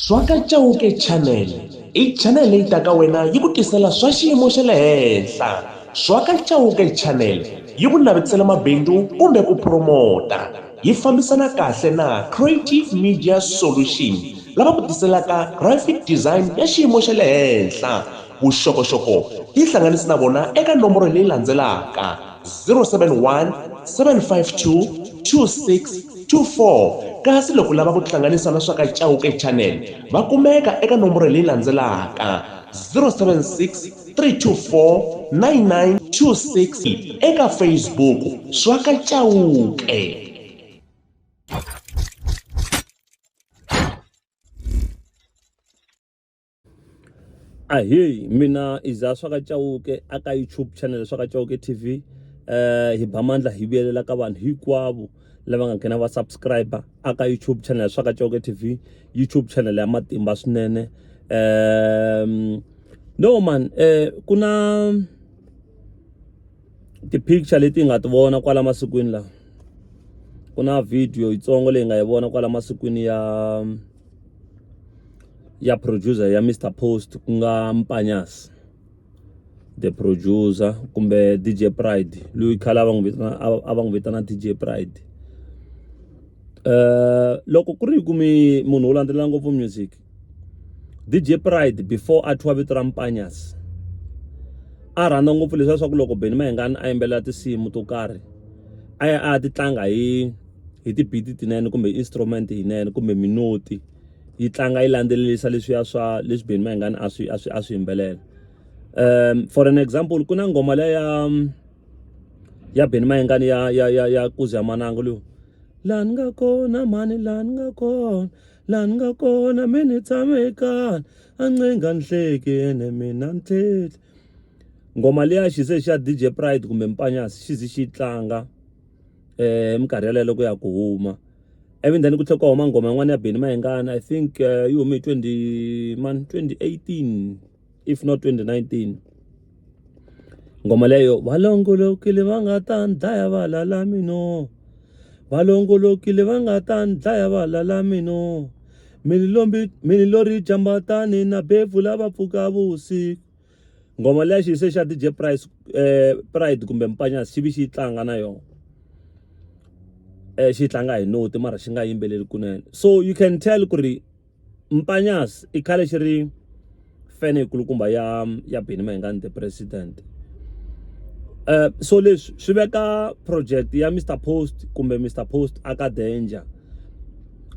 Swaka Chauke Channel i channel leyi taka wena yi ku tisela swa xiyimo xa le henhla. Swaka Chauke Channel yi ku navetisela mabindzu kumbe ku promota, yi fambisana kahle na Creative Media Solution lava ku tiselaka graphic design ya xiyimo xa le henhla. Vuxokoxoko tihlanganisi na vona eka nomboro leyi landzelaka 071 752 2624. Kasi loko lava ku tihlanganisa na Swaka Chauke Channel va kumeka eka nomboro leyi landzelaka 076 324 9926 eka Facebook Swaka Chauke. Ahee, mina iza Swaka Chauke aka YouTube channel Swaka Chauke TV. Hi bamandla hi vuyelela ka vanhu hinkwavo lava nga nghena va subscriber aka YouTube channel Swaka Chauke TV, YouTube channel ya matimba swinene. No man, kuna ti picture leti nga ti vona kwala masikwini la. Kuna video itsongo leyi nga yi vona kwala masikwini ya producer ya Mr Post kunga Mpanyas, the producer kumbe DJ Pride, lui khala va n'wi vitana DJ Pride. Loko ku ri ku munhu wo landzelela ngopfu music, DJ Pride before a thwa vito ra Mpanyas a rhandza ngopfu leswiya swa ku loko Benny Mayengani a yimbelela tinsimu to karhi a ti tlanga hi ti beat tinene kumbe instrument yinene kumbe minoti yi tlanga yi landzelelisa leswiya swa leswi Benny Mayengani a swi yimbelela. For an example, kuna ngoma leya ya Benny Mayengani ya Kuzi ya Mananga lo, lani nga kona mani lani nga kona, lani nga kona mini tshame ekaya ancenga nhleke ene mina nthele. Ngoma leya xi se xa DJ Pride kumbe Mpanyas xi zi xi tlanga minkarhi yaleyo loko ya ku huma. Even then ku tlhela ku huma ngoma yin'wana ya Benny Mayengani, I think yi hume 2018 if not 2019. Ngoma leyo valongolokile va nga ta ndlaya va lala mino, valongolokile va nga ta ndlaya va lala mino, mini lori jambatani na befu lava pfuka vusiku. Ngoma leya xi se xa DJ Pride kumbe Mpanyas xi vi xi tlanga na yona. Xi tlanga hi noti mara xi nga yimbeleli kunene. So you can tell ku ri Mpanyas i khale xi ri fan yikulukumba ya Benny Mayengani the president. So leswi swi veka project ya Mr Post kumbe Mr Post aka danger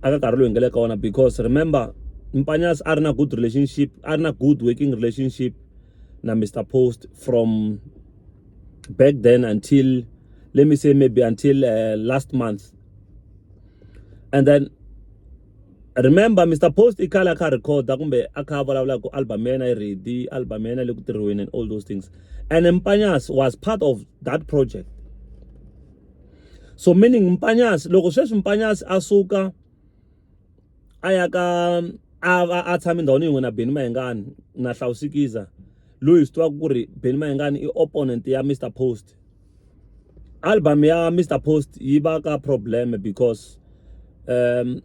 aka nkarhi lowu hi nga le ka wona, because remember Mpanyas a ri na good relationship, a ri na good working relationship na Mr Post from back then until, let me say maybe until last month. And then remember Mr Post i khale aka recorda kumbe aka vulavula ku album yena yi ready, album yena le ku tirhiweni and all those things, and Mpanyas was part of that project. So meaning Mpanyas loko sweswi Mpanyas asuka ayaka a tshama ndhawini yin'we na Benny Mayengani na Hlawusikiza, loyi swi tivaka ku ri Benny Mayengani i opponent ya Mr Post, album ya Mr Post yi va ka problem because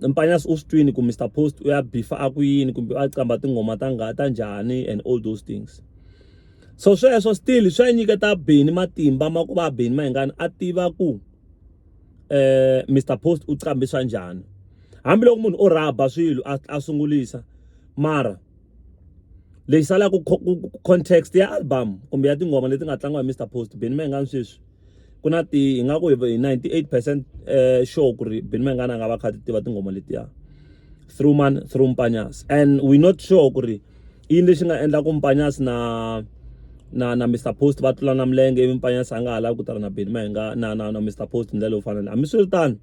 Mpanyas u swi twini ku Mr Post u ya bifa a ku yini kumbe a qamba tingoma ta njhani and all those things. So sweswo still swa nyiketa Benny matimba ma ku va Benny Mayengani a tiva ku Mr Post u qambisa njhani, hambi loko munhu o rhaba swilo a sungulisa, mara lexi salaka context ya album kumbe ya tingoma leti nga tlangiwa hi Mr Post, Benny Mayengani sweswi ku na hi nga ku hi 98% sure ku ri Benny Mayengani a nga va kha ti tiva tingoma letiya through Mpanyas, and we not sure ku ri yini lexi nga endla ku Mpanyas na Mr Post va tlula na milenge, ivi Mpanyas a nga ha lavi ku tirha na Benny Mayengani na Mr Post hi ndlela yo fanele. Hambiswiritano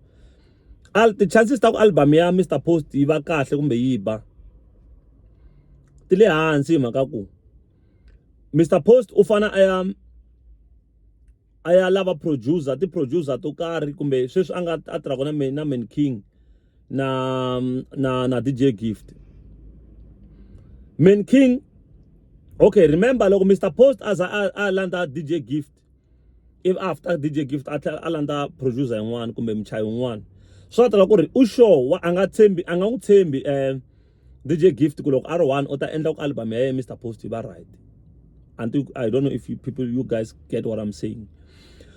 ti-chances ta ku album ya Mr Post yi va kahle kumbe yi ba ti le hansi hi mhaka ku Mr Post u fana a ya lava ti-producer to karhi kumbe sweswi a tirhaka na Man King na DJ Gift. Man King, okay, remember loko Mr Post a landa DJ Gift, if after DJ Gift a landa producer yin'wana kumbe muchayi wun'wana, swa tala ku ri u sure a nga n'wi tshembi DJ Gift ku loko R1 u ta endla ku album ya Mr Post yi va right. Until I don't know if you guys get what I'm saying.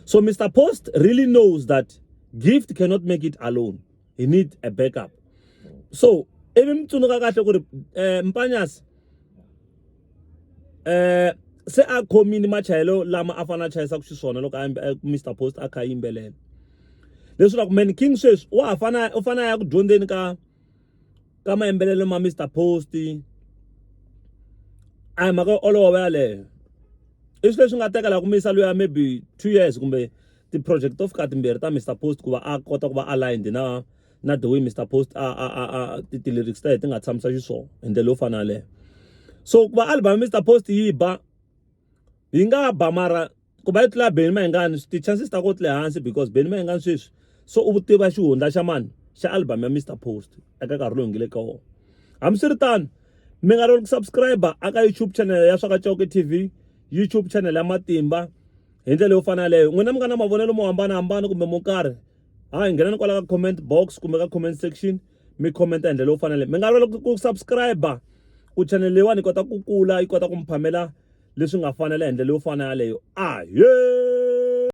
So Mr Post really knows that Gift cannot make it alone. He need a backup. So even mtsunuka kahle ku ri Mpanyas se a khomini machayelo lama a fana chayisa ku xiswona loko Mr Post a kha yimbelela. Leswi la ku Man King sweswi u fana ya ku dyondzeni ka mayimbelelo ma Mr Post. Ay maka olova yaleyo. I swilo leswi nga teka la ku misa loya maybe 2 years kumbe ti project of ka timbirhi ta Mr Post ku va a kota ku va aligned na the way Mr Post ti lyrics ta ti nga tshamisa xiswona ende lo fana le. So ku va album Mr Post yi ba yi nga ba mara ku va yi tlula Benny Mayengani ti chances ta ku tle hansi because Benny Mayengani sweswi so u tiva xihundla xa mani xa album ya Mr Post eka nkarhi lowu ngile ka wona. Hambiswiritano mi nga ku subscribe aka YouTube channel ya Swaka Chauke TV, YouTube channel ya Matimba hi ndlela yo fana leyo. N'wina mi nga na mavonelo mo hambanahambana kumbe mo karhi hayi nghenani kwala ka comment box kumbe ka comment section mi comment hi ndlela yo fana leyo. Mi nga ku subscribe ku channel leyiwani yi kota ku kula yi kota ku mi phamela leswi nga fanela hi ndlela yo fana leyo.